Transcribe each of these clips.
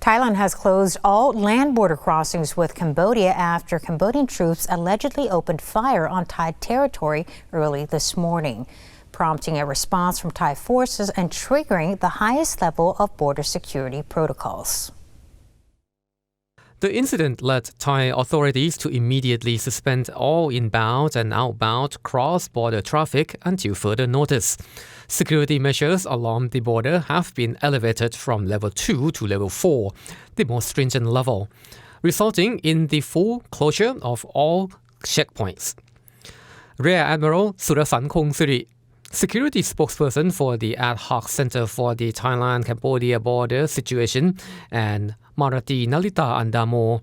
Thailand has closed all land border crossings with Cambodia after Cambodian troops allegedly opened fire on Thai territory early this morning, prompting a response from Thai forces and triggering the highest level of border security protocols. The incident led Thai authorities to immediately suspend all inbound and outbound cross-border traffic until further notice. Security measures along the border have been elevated from level 2 to level 4, the most stringent level, resulting in the full closure of all checkpoints. Rear Admiral Surasan Kongsiri, security spokesperson for the Ad Hoc Center for the Thailand-Cambodia Border Situation, and Marati Nalita Andamo,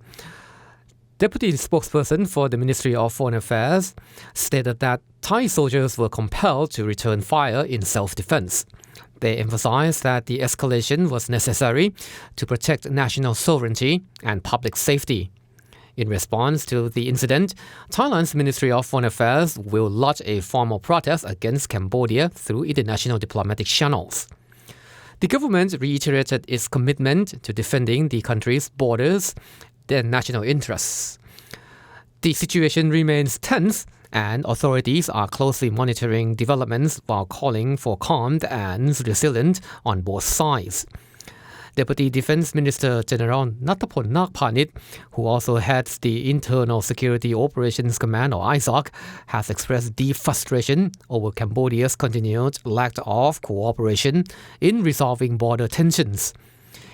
deputy spokesperson for the Ministry of Foreign Affairs, stated that Thai soldiers were compelled to return fire in self-defense. They emphasized that the escalation was necessary to protect national sovereignty and public safety. In response to the incident, Thailand's Ministry of Foreign Affairs will lodge a formal protest against Cambodia through international diplomatic channels. The government reiterated its commitment to defending the country's borders and national interests. The situation remains tense, and authorities are closely monitoring developments while calling for calm and resilience on both sides. Deputy Defense Minister General Nattapol Nakpanit, who also heads the Internal Security Operations Command or ISOC, has expressed deep frustration over Cambodia's continued lack of cooperation in resolving border tensions.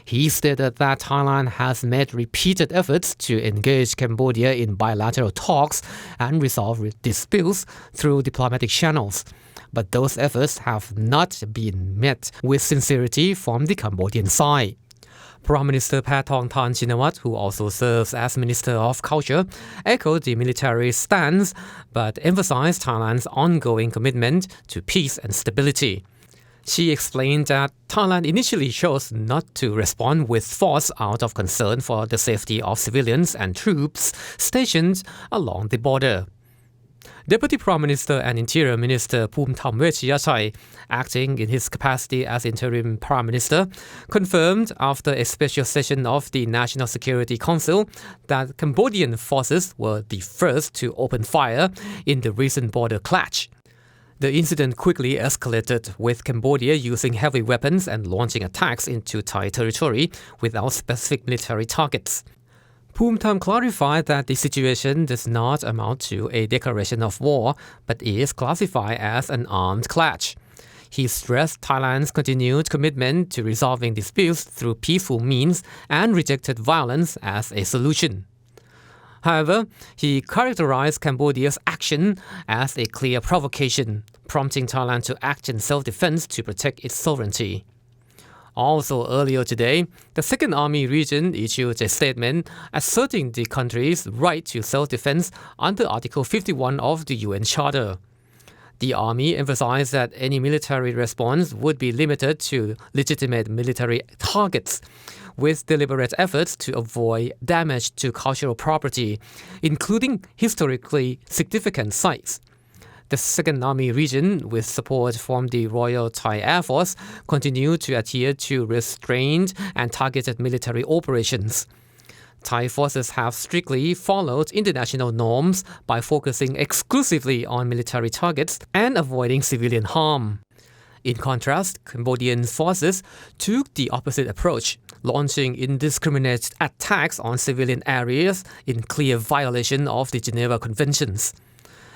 He stated that Thailand has made repeated efforts to engage Cambodia in bilateral talks and resolve disputes through diplomatic channels, but those efforts have not been met with sincerity from the Cambodian side. Prime Minister Pathong Thanchinawat, who also serves as Minister of Culture, echoed the military stance but emphasized Thailand's ongoing commitment to peace and stability. She explained that Thailand initially chose not to respond with force out of concern for the safety of civilians and troops stationed along the border. Deputy Prime Minister and Interior Minister Phumtham Wechayachai, acting in his capacity as Interim Prime Minister, confirmed after a special session of the National Security Council that Cambodian forces were the first to open fire in the recent border clash. The incident quickly escalated, with Cambodia using heavy weapons and launching attacks into Thai territory without specific military targets. Phumtham clarified that the situation does not amount to a declaration of war, but is classified as an armed clash. He stressed Thailand's continued commitment to resolving disputes through peaceful means and rejected violence as a solution. However, he characterized Cambodia's action as a clear provocation, prompting Thailand to act in self-defense to protect its sovereignty. Also earlier today, the Second Army Region issued a statement asserting the country's right to self-defense under Article 51 of the UN Charter. The army emphasized that any military response would be limited to legitimate military targets, with deliberate efforts to avoid damage to cultural property, including historically significant sites. The Second Army Region, with support from the Royal Thai Air Force, continued to adhere to restrained and targeted military operations. Thai forces have strictly followed international norms by focusing exclusively on military targets and avoiding civilian harm. In contrast, Cambodian forces took the opposite approach, launching indiscriminate attacks on civilian areas in clear violation of the Geneva Conventions.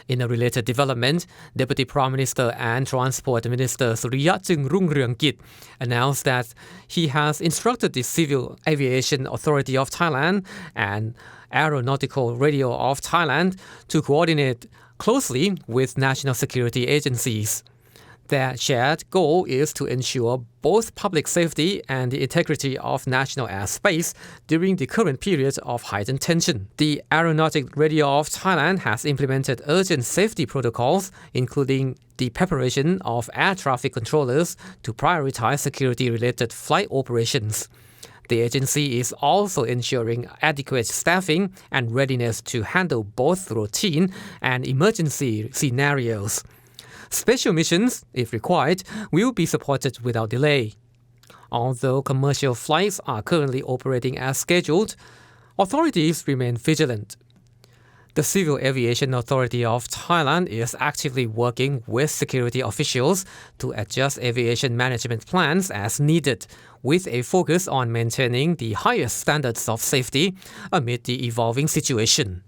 In a related development, Deputy Prime Minister and Transport Minister Suriyachung Rungruangkit announced that he has instructed the Civil Aviation Authority of Thailand and Aeronautical Radio of Thailand to coordinate closely with national security agencies. Their shared goal is to ensure both public safety and the integrity of national airspace during the current period of heightened tension. The Aeronautic Radio of Thailand has implemented urgent safety protocols, including the preparation of air traffic controllers to prioritize security-related flight operations. The agency is also ensuring adequate staffing and readiness to handle both routine and emergency scenarios. Special missions, if required, will be supported without delay. Although commercial flights are currently operating as scheduled, authorities remain vigilant. The Civil Aviation Authority of Thailand is actively working with security officials to adjust aviation management plans as needed, with a focus on maintaining the highest standards of safety amid the evolving situation.